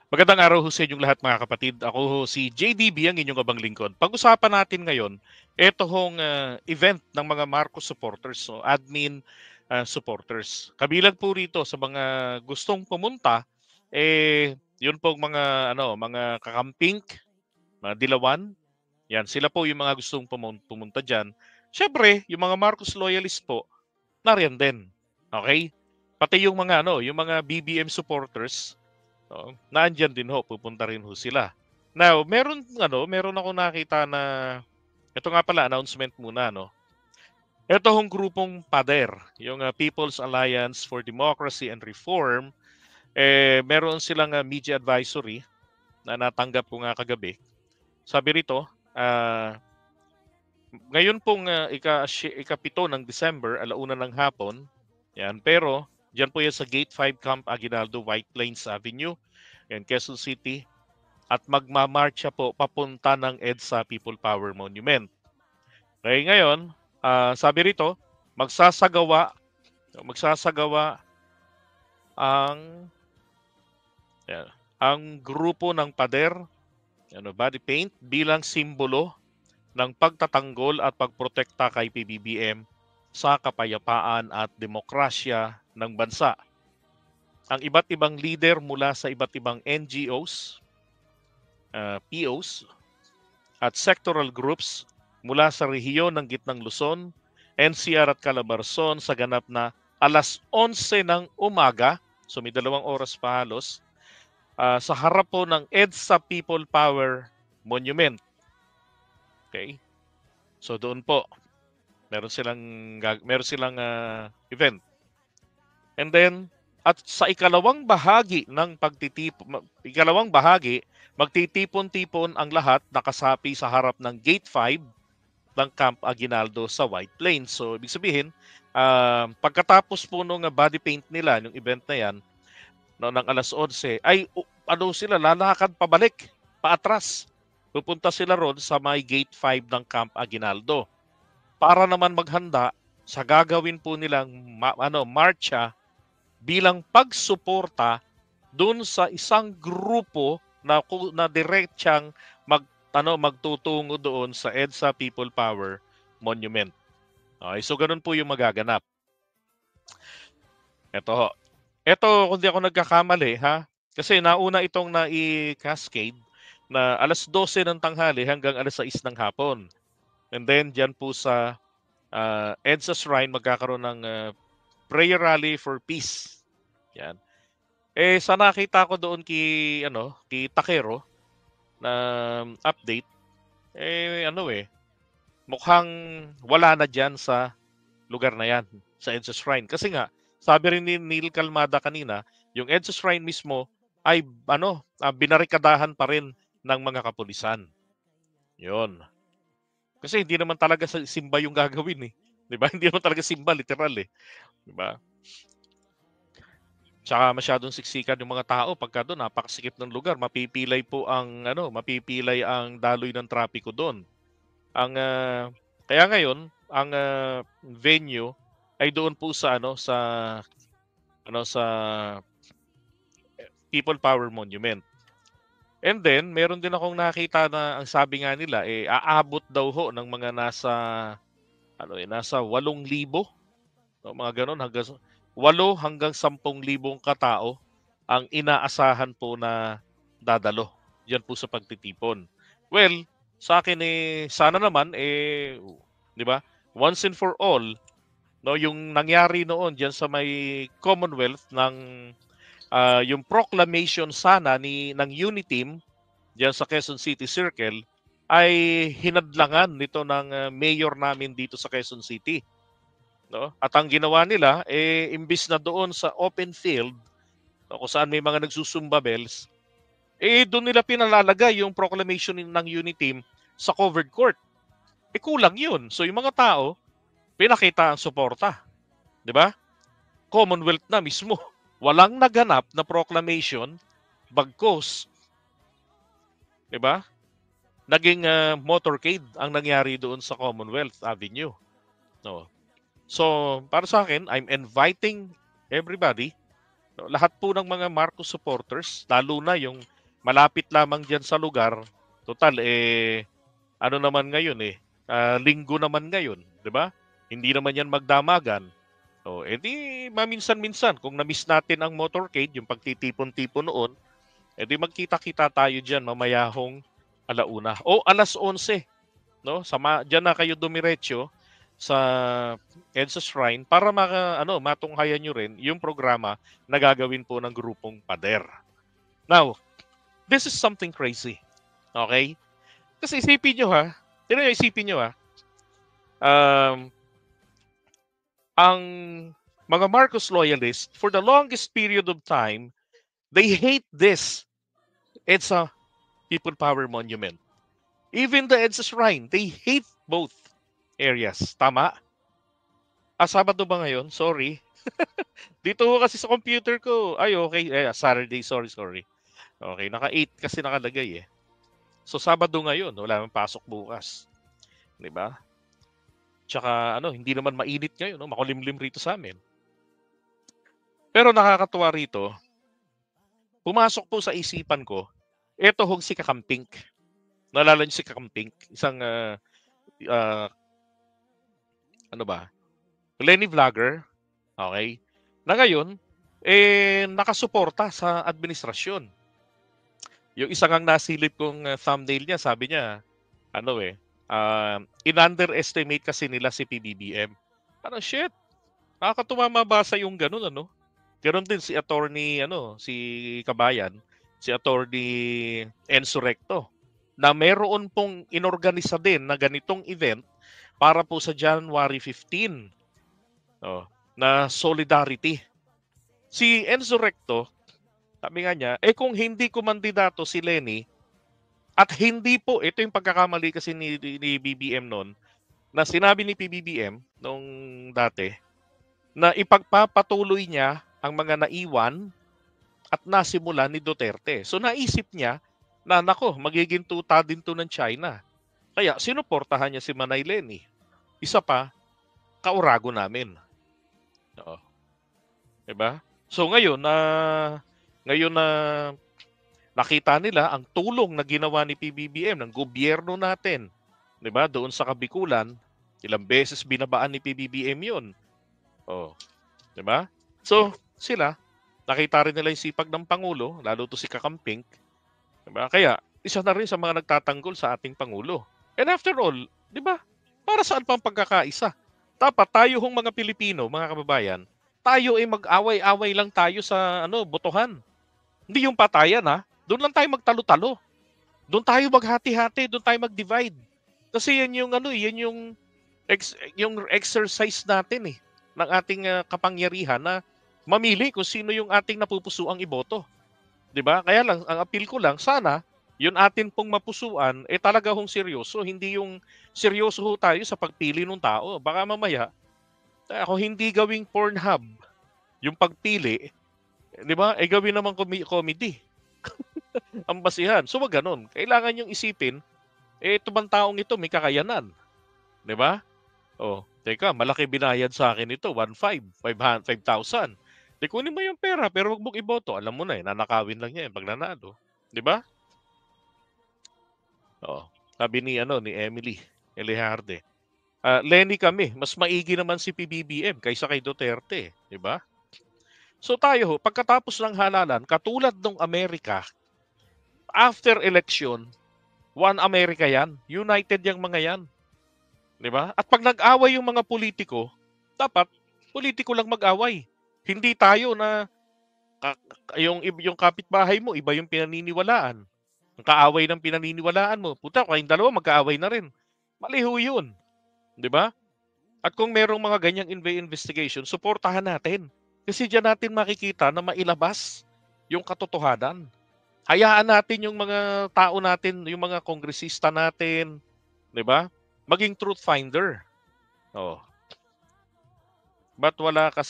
Magandang araw ho sa inyong lahat mga kapatid. Ako ho si JDB, ang inyong abang lingkod. Pag-usapan natin ngayon, ito hong event ng mga Marcos supporters, so admin supporters. Kabilang po rito sa mga gustong pumunta, yun pong mga kakamping, mga dilawan. Yan, sila po yung mga gustong pumunta diyan. Syempre, yung mga Marcos loyalists po, nariyan din. Okay? Pati yung mga yung mga BBM supporters, oo, nandiyan din ho, pupunta rin ho sila. Now, meron ako nakita na ito nga pala announcement muna no. Ito hong grupong PADER, yung People's Alliance for Democracy and Reform, meron silang media advisory na natanggap ko nga kagabi. Sabi rito, ngayon pong ikapito ng December, alauna ng hapon, yan, pero diyan po yan sa Gate 5 Camp Aguinaldo, White Plains Avenue, yan, Quezon City, at magmamarcha po papunta ng EDSA People Power Monument. Kaya ngayon, sabi rito, magsasagawa ang yan, ang grupo ng pader, body paint bilang simbolo ng pagtatanggol at pagprotekta kay PBBM sa kapayapaan at demokrasya ng bansa. Ang iba't ibang leader mula sa iba't ibang NGOs, POs, at sectoral groups mula sa rehiyon ng Gitnang Luzon, NCR at Calabarzon sa ganap na alas 11 ng umaga, so may 2 oras pa halos, sa harap po ng EDSA People Power Monument. Okay? So doon po, meron silang event. And then, at sa ikalawang bahagi, magtitipon-tipon ang lahat nakasapi sa harap ng Gate 5 ng Camp Aguinaldo sa White Plains. So, ibig sabihin, pagkatapos po nung body paint nila, yung event na yan, no, ng alas 11, ay sila, lalakad pabalik, paatras. Pupunta sila ron sa may Gate 5 ng Camp Aguinaldo para naman maghanda sa gagawin po nilang marcha bilang pagsuporta doon sa isang grupo na diretsang magtutungo doon sa EDSA People Power Monument. Okay, so ganun po yung magaganap. Ito ho. Ito, kung di ako nagkakamali, ha? Kasi nauna itong na-cascade na alas 12 ng tanghali hanggang alas 6 ng hapon. And then, dyan po sa EDSA Shrine, magkakaroon ng prayer rally for peace. Yan. Sa nakita ko doon kay Takero na update, mukhang wala na dyan sa lugar na yan, sa EDSA Shrine. Kasi nga, sabi rin ni Neil Calmada kanina, yung EDSA Shrine mismo ay binarikadahan pa rin ng mga kapulisan. Yun. Kasi hindi naman talaga simba yung gagawin eh. 'Di ba? Hindi naman talaga simba literal eh. 'Di ba? Tsaka masyadong siksikan yung mga tao pagka doon napakasikip ng lugar, mapipilay ang daloy ng trapiko doon. Kaya ngayon, ang venue ay doon po sa People Power Monument. And then, meron din akong nakita na ang sabi nga nila aabot daw ho ng mga nasa 8,000, mga ganun, hanggang 8 hanggang 10,000 katao ang inaasahan po na dadalo diyan po sa pagtitipon. Well, sa akin sana naman 'di ba? Once and for all, no, yung nangyari noon diyan sa may Commonwealth ng yung proclamation sana ng Uniteam diyan sa Quezon City Circle ay hinadlangan nito ng mayor namin dito sa Quezon City. No? At ang ginawa nila, imbis na doon sa open field, no, kung saan may mga nagsusumba bells, doon nila pinalalagay yung proclamation ng Uniteam sa covered court. Kulang yun. So yung mga tao, pinakita ang suporta. Di ba? Commonwealth na mismo. Walang naganap na proclamation, bagkos, di ba? Naging motorcade ang nangyari doon sa Commonwealth Avenue. No. So, para sa akin, I'm inviting everybody, no, lahat po ng mga Marcos supporters, lalo na yung malapit lamang diyan sa lugar. Total ano naman ngayon linggo naman ngayon, 'di ba? Hindi naman 'yan magdamagan. Oh, edi maminsan-minsan kung na-miss natin ang motorcade, yung pagtitipon-tipon noon, edi magkita-kita tayo diyan mamayahong alauna o alas 11, no? Diyan na kayo dumiretso sa EDSA Shrine para matunghayan nyo rin yung programa na gagawin po ng grupong Pader. Now, this is something crazy. Okay? Kasi isipin nyo ang mga Marcos loyalists, for the longest period of time, they hate this EDSA People Power Monument. Even the EDSA Shrine, they hate both areas. Tama? Sabado ba ngayon? Sorry. Dito kasi sa computer ko. Ay, okay. Saturday. Sorry. Okay, naka-8 kasi nakalagay eh. So, Sabado ngayon. Wala nang pasok bukas. Diba? Tsaka, hindi naman mainit ngayon. No? Makulimlim rito sa amin. Pero nakakatuwa rito, pumasok po sa isipan ko, eto hong si Kakampink. Naalala niyo si Kakampink? Isang, Lenny vlogger. Okay? Na ngayon, nakasuporta sa administrasyon. Yung isang ang nasilip kong thumbnail niya, sabi niya, in-underestimate kasi nila si PBBM. Shit. Nakakatuwa mabasa yung ganun, Ganon din si attorney, si Kabayan, si attorney Enzo Recto, na meron pong inorganisa din na ganitong event para po sa January 15 na solidarity. Si Enzo Recto, sabi nga niya, kung hindi kumandidato si Lenny, at hindi po, ito yung pagkakamali kasi ni BBM noon, na sinabi ni PBBM nung dati, na ipagpapatuloy niya ang mga naiwan at nasimula ni Duterte. So naisip niya na magiging tuta din to ng China. Kaya sinuportahan niya si Manay Lenny. Isa pa, kaurago namin. Oo. Diba? So ngayon na nakita nila ang tulong na ginawa ni PBBM ng gobyerno natin, 'di ba? Doon sa Kabikulan, ilang beses binabaan ni PBBM 'yon. 'Di ba? So, sila nakita rin nila yung sipag ng pangulo, lalo to si Kakampink, 'di ba? Kaya isa na rin sa mga nagtatanggol sa ating pangulo. And after all, 'di ba? Para saan pang pagkakaisa? Dapat tayo hong mga Pilipino, mga kababayan, tayo ay mag-away-away lang tayo sa botohan. Hindi yung patayan Doon lang tayo magtalo-talo. Doon tayo maghati-hati, doon tayo mag-divide. Kasi yan yung yung exercise natin ng ating kapangyarihan na mamili kung sino yung ating napupusuang iboto. 'Di ba? Kaya lang ang appeal ko lang sana yun atin pong mapusuan talaga hong seryoso, hindi yung seryoso ho tayo sa pagpili ng tao. Baka mamaya ako hindi gawing Pornhub yung pagpili, 'di ba? Gawin naman comedy. Ang basihan. So wag ganun. Kailangan yung isipin, ito bang taong ito may kakayanan, 'di ba? Teka, malaki binayad sa akin ito, 5,000. Di kunin mo yung pera pero wag mong iboto. Alam mo na nanakawin lang niya pag nanalo, 'di ba? Sabi ni Emily Eliharde. Lenny kami, mas maigi naman si PBBM kaysa kay Duterte, 'di ba? So tayo pagkatapos ng halalan, katulad ng Amerika, after election, one America 'yan. United yang mga 'yan. 'Di ba? At pag nag-away yung mga politiko, dapat politiko lang mag-away. Hindi tayo na yung kapitbahay mo, iba yung pinaniniwalaan. Ang kaaway ng pinaniniwalaan mo, puta, kayong dalawa magkaaway na rin. Mali ho yun. 'Di ba? At kung merong mga ganyang investigation, suportahan natin. Kasi diyan natin makikita na mailabas yung katotohanan. Hayaan natin yung mga tao natin, yung mga kongresista natin, 'di ba? Maging truth finder. But wala ka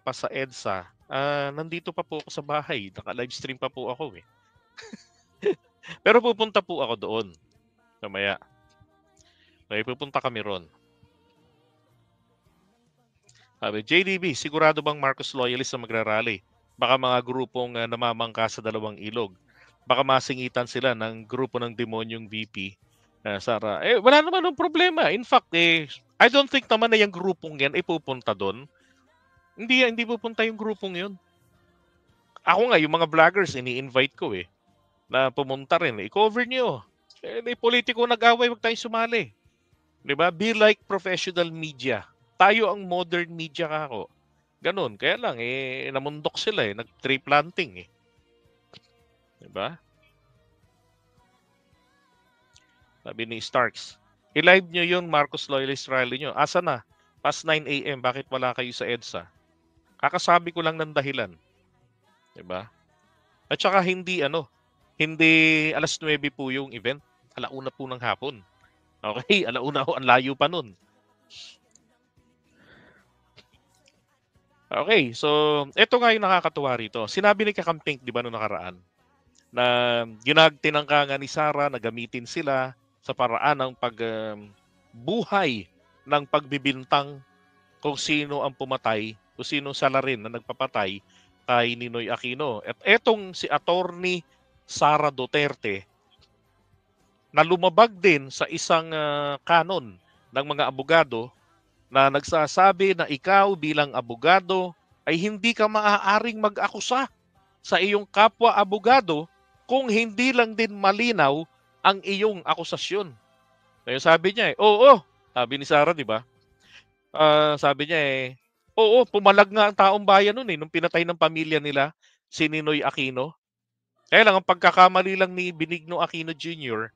pa sa EDSA. Nandito pa po ako sa bahay. Naka-livestream pa po ako Pero pupunta po ako doon. Mamaya. May pupunta kami ron. Sabi, JDB, sigurado bang Marcos loyalist na magrarally? Baka mga grupong namamangka sa dalawang ilog. baka masingitan sila ng grupo ng demonyong VP, Sara. Eh, wala naman ng problema. In fact, I don't think naman na yung grupong yan ay pupunta doon. Hindi pupunta yung grupong yun. Ako nga, yung mga vloggers, ini-invite ko na pumunta rin. I-cover nyo. May politiko nag-away, wag tayong sumali. Di ba? Be like professional media. Tayo ang modern media kako. Ganun. Kaya lang, namundok sila nag-tree planting Di ba? Sabi ni Starks, i-live nyo yung Marcos Loyalist rally nyo. Asa na? Past 9 a.m. Bakit wala kayo sa EDSA? Kakasabi ko lang ng dahilan. Diba? At saka hindi alas 9 po yung event. Alauna po ng hapon. Okay, alauna ho, ang layo pa nun. Okay, so ito nga yung nakakatuwa rito. Sinabi ni Kakamping, di ba, noong nakaraan, na ginagtinangka nga ni Sara na gamitin sila sa paraan ng buhay ng pagbibintang kung sino ang pumatay, kung sino salarin na nagpapatay kay Ninoy Aquino. At etong si Attorney Sara Duterte na lumabag din sa isang kanon ng mga abogado na nagsasabi na ikaw bilang abogado ay hindi ka maaaring mag-akusa sa iyong kapwa abogado kung hindi lang din malinaw ang iyong akusasyon. Kaya sabi niya oo, sabi ni Sara, di ba? Sabi niya oo, pumalag nga ang taong bayan noon nung pinatay ng pamilya nila si Ninoy Aquino. Kaya lang ang pagkakamali lang ni Benigno Aquino Jr.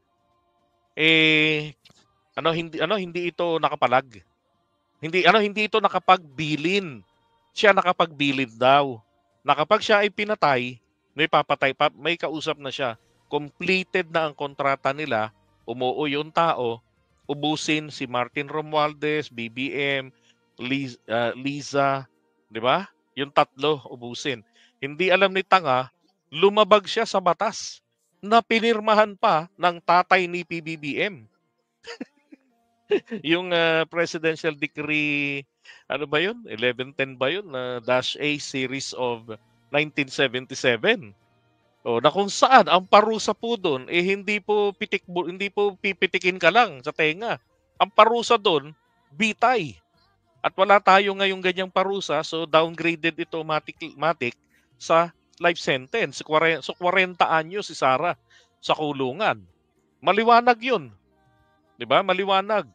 Hindi ito nakapalag. Hindi ito nakapagbilin. Siya nakapagbilin daw. Na kapag siya ay pinatay, may kausap na siya. Completed na ang kontrata nila, umuo yung tao, ubusin si Martin Romualdez, BBM, Liza, di ba? Yung tatlo, ubusin. Hindi alam ni Tanga, lumabag siya sa batas na pinirmahan pa ng tatay ni PBBM. Yung Presidential Decree, ano ba yun? 1110 ba yun? -A series of 1977. Na kung saan ang parusa po doon hindi po pipitikin ka lang sa tenga. Ang parusa doon, bitay. At wala tayo ngayong ganyang parusa, so downgraded ito matik sa life sentence. So 40 anyos si Sara sa kulungan. Maliwanag 'yun. 'Di ba? Maliwanag.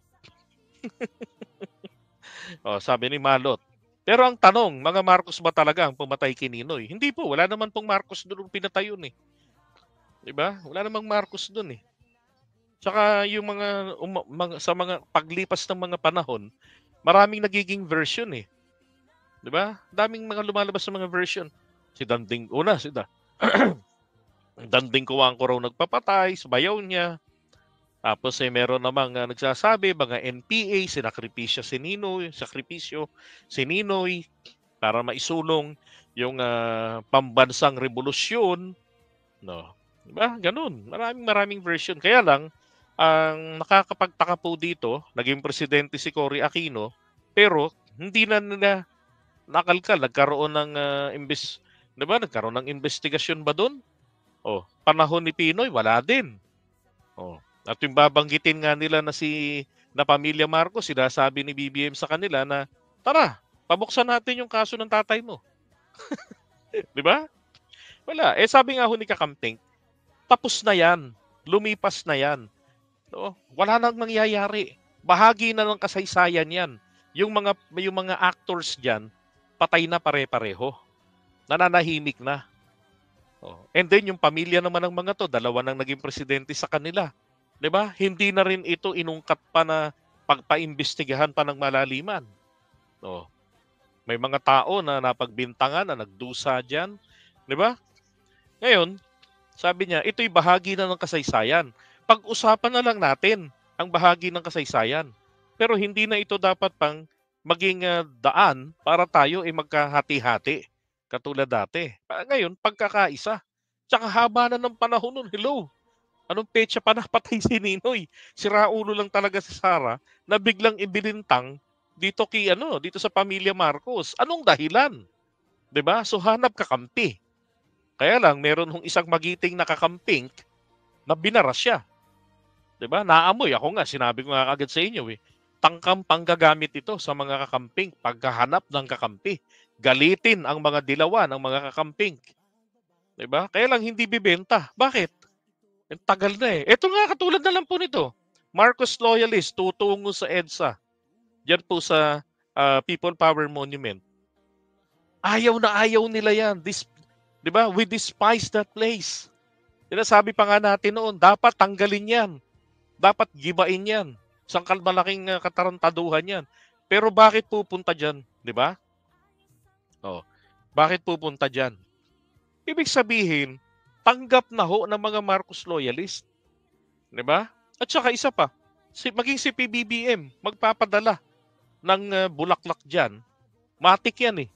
Sabi ni Malot. Pero ang tanong, mga Marcos ba talaga ang pumatay kay Ninoy? Hindi po, wala naman pong Marcos doon pinatay yun 'Di ba? Wala namang Marcos doon Tsaka yung sa mga paglipas ng mga panahon, maraming nagiging version 'Di ba? Daming mga lumalabas na mga version. Si Danding Danding Kuwangko raw nagpapatay sa bayaw niya. Tapos meron namang nagsasabi, mga NPA, sakripisyo si Ninoy para maisulong yung pambansang revolusyon. No. Diba? Ganun. Maraming version. Kaya lang, ang nakakapagtaka po dito, naging presidente si Cory Aquino, pero hindi na nila nakalkal. Nagkaroon ng diba? Nagkaroon ng investigasyon ba doon? Panahon ni Pinoy, wala din. At yung babanggitin nga nila na pamilya Marcos, sinasabi ni BBM sa kanila na, tara, pabuksan natin yung kaso ng tatay mo. Di ba? Wala. Sabi nga ho ni Kakamping, tapos na yan. Lumipas na yan. Wala nang mangyayari. Bahagi na ng kasaysayan yan. Yung mga actors dyan, patay na pare-pareho. Nananahimik na. And then yung pamilya naman ng mga to, dalawa nang naging presidente sa kanila. 'Di ba? Hindi na rin ito inungkat pa na pagpaimbestigahan pa ng malaliman. May mga tao na napagbintangan na nagdusa diyan, 'di ba? Ngayon, sabi niya, ito'y bahagi na ng kasaysayan. Pag-usapan na lang natin ang bahagi ng kasaysayan. Pero hindi na ito dapat pang maging daan para tayo ay magkahati-hati katulad dati. Ngayon, pagkakaisa. Tsaka haba na ng panahon nun. Hello. Anong petsa pa napatay si Ninoy? Siraulo lang talaga si Sara na biglang ibinintang dito sa pamilya Marcos. Anong dahilan? 'Di ba? So hanap kakampi. Kaya lang, meron hong isang magiting nakakamping na binaras siya. 'Di ba? Naamoy. Ako nga, sinabi ko nga agad sa inyo eh. Tangkang panggagamit ito sa mga kakamping pagkahanap ng kakampi. Galitin ang mga dilawan ng mga kakamping. 'Di ba? Kaya lang hindi bibenta. Bakit? Ang tagal na eh. Ito nga, katulad na lang po nito. Marcos loyalist, tutungo sa EDSA. Diyan po sa People Power Monument. Ayaw na ayaw nila yan. 'Di ba? We despise that place. Sinasabi pa nga natin noon, dapat tanggalin yan. Dapat gibain yan. Isang malaking katarantaduhan yan. Pero bakit pupunta dyan? 'Di ba? Oh, bakit pupunta dyan? Ibig sabihin, tanggap na ho ng mga Marcos loyalist. 'Di ba? At saka isa pa, maging si PBBM, magpapadala ng bulaklak dyan. Matik yan eh.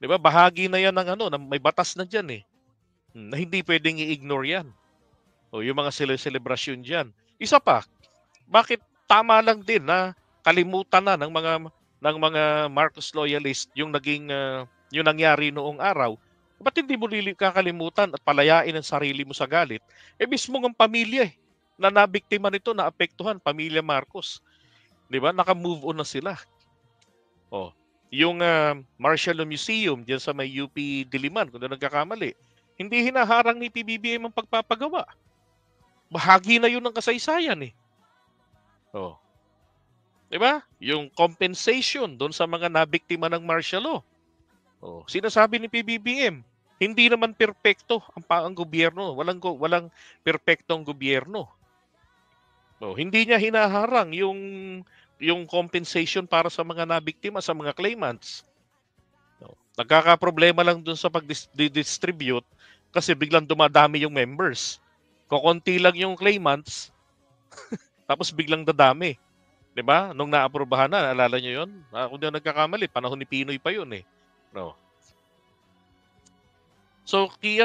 'Di ba? Bahagi na yan ng may batas na diyan eh. Na hindi pwedeng i-ignore yan. O yung mga selebrasyon diyan. Isa pa, bakit tama lang din na kalimutan na ng mga Marcos loyalist yung yung nangyari noong araw? Ba't hindi mo kakalimutan at palayain ang sarili mo sa galit? Mismo ng pamilya na nabiktima nito, na apektuhan, pamilya Marcos. 'Di ba? Naka-move on na sila. Oh, yung Martial Museum diyan sa may UP Diliman, kung nagkakamali, hindi hinaharang ni PBBM ang pagpapagawa. Bahagi na 'yun ng kasaysayan eh. Oh. 'Di ba? Yung compensation doon sa mga nabiktima ng martial law. Oh, sinasabi ni PBBM, hindi naman perpekto ang gobyerno. Walang perpektong gobyerno. Oh, hindi niya hinaharang yung compensation para sa mga nabiktima, sa mga claimants. Oh, nagkakaproblema lang doon sa pag-distribute kasi biglang dumadami yung members. Kokonti lang yung claimants, tapos biglang dadami. 'Di ba? Nung naaprubahan na, naalala niyo 'yon? Kung di nagkakamali, panahon ni Pinoy pa 'yun eh. No. So, kay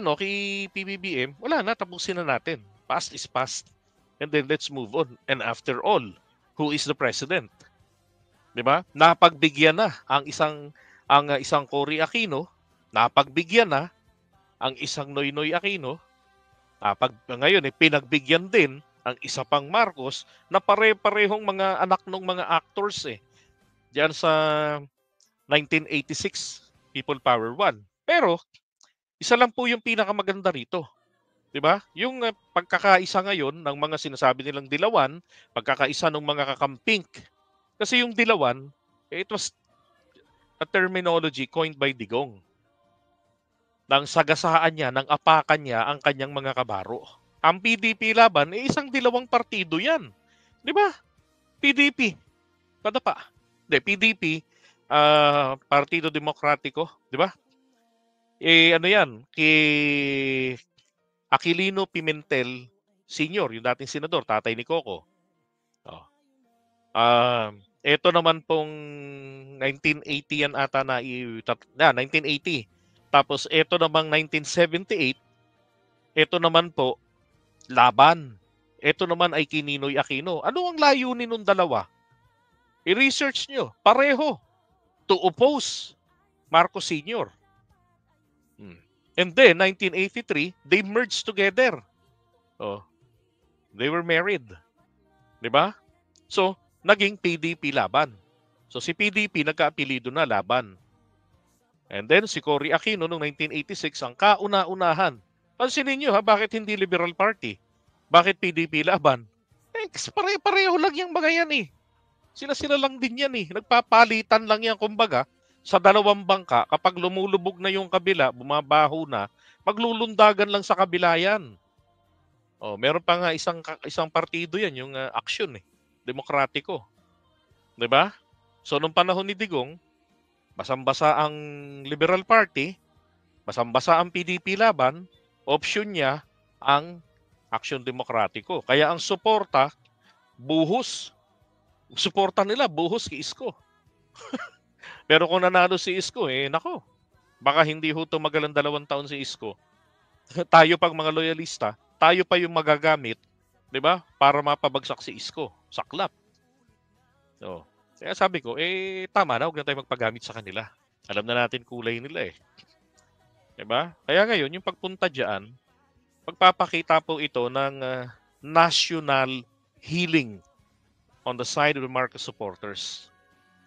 PBBM, wala na, tapusin na natin. Past is past. And then let's move on. And after all, who is the president? 'Di ba? Napagbigyan na ang isang Cory Aquino, napagbigyan na ang isang Noynoy Aquino, ngayon pinagbigyan din ang isa pang Marcos na pare-parehong mga anak ng mga actors diyan sa 1986 People Power 1. Pero isa lang po yung pinakamaganda rito. 'Di ba? Yung pagkakaisa ngayon ng mga sinasabi nilang dilawan, pagkakaisa ng mga kakamping. Kasi yung dilawan, it was a terminology coined by Digong. Nang sagasaan niya, nang apakan niya ang kanyang mga kabaro. Ang PDP laban, isang dilawang partido yan. 'Di ba? PDP. Padapa. PDP, Partido Demokratiko, 'di ba? Ano yan, kay Aquilino Pimentel Sr., yung dating senador, tatay ni Coco. Ito naman pong 1980 yan ata 1980. Tapos ito namang 1978, ito naman po, laban. Ito naman ay kay Ninoy Aquino. Ano ang layunin ng dalawa? I-research nyo. Pareho. To oppose Marcos Sr. And then, 1983, they merged together. They were married. 'Di ba? So, naging PDP laban. So, si PDP nagka-apelido na laban. And then, si Cory Aquino noong 1986, ang kauna-unahan. Pansinin nyo bakit hindi Liberal Party? Bakit PDP laban? Kasi pare-pareho lang yung mga yan Sila-sila lang din yan Nagpapalitan lang yan, kumbaga, sa dalawang bangka, kapag lumulubog na yung kabila, bumabaho na, maglulundagan lang sa kabila yan. Meron pa nga isang partido yan, yung Aksyon Demokratiko. 'Di ba? So, nung panahon ni Digong, basang-basa ang Liberal Party, basang-basa ang PDP laban, option niya ang Aksyon Demokratiko. Kaya ang suporta, buhos. Suporta nila, buhos kay Isko. Pero kung nanalo si Isko, nako, baka hindi ho tumagal ang 2 taon si Isko. Tayo pang mga loyalista, tayo pa yung magagamit, 'di ba? Para mapabagsak si Isko, saklap. So, kaya sabi ko, tama na, huwag na tayo magpagamit sa kanila. Alam na natin kulay nila 'Di ba? Kaya ngayon, yung pagpunta diyan, pagpapakita po ito ng national healing on the side of the Marcos supporters.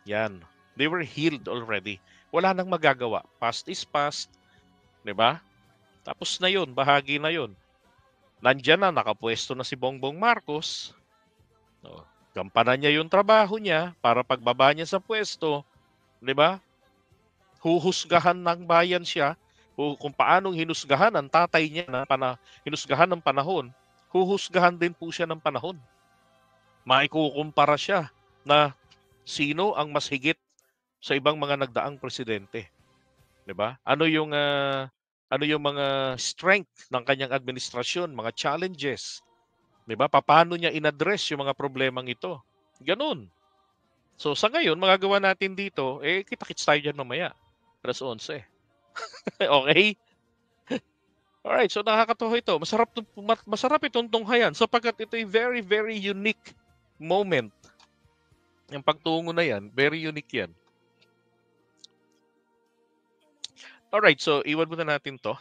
Yan. They were healed already. Wala nang magagawa. Past is past. 'Di ba? Tapos na yun. Bahagi na yun. Nandiyan na, nakapwesto na si Bongbong Marcos. Oh, gampanan niya yung trabaho niya para pagbaba niya sa pwesto. 'Di ba? Huhusgahan ng bayan siya kung paanong hinusgahan ang tatay niya hinusgahan ng panahon, huhusgahan din po siya ng panahon. Maikukumpara siya na sino ang mas higit sa ibang mga nagdaang presidente, 'di ba? Ano yung mga strength ng kanyang administrasyon, mga challenges, 'di ba? Paano niya inaddress yung mga problemang ito? Ganun. So sa ngayon, magagawa natin dito, kita-kits tayo dyan mamaya. 11:00. Okay? Alright, so nakakatuwa ito. Masarap itong tunghayan sapagkat ito ay very, very unique moment. Yung pagtungo na yan, very unique yan. Alright, so iwan muna natin to.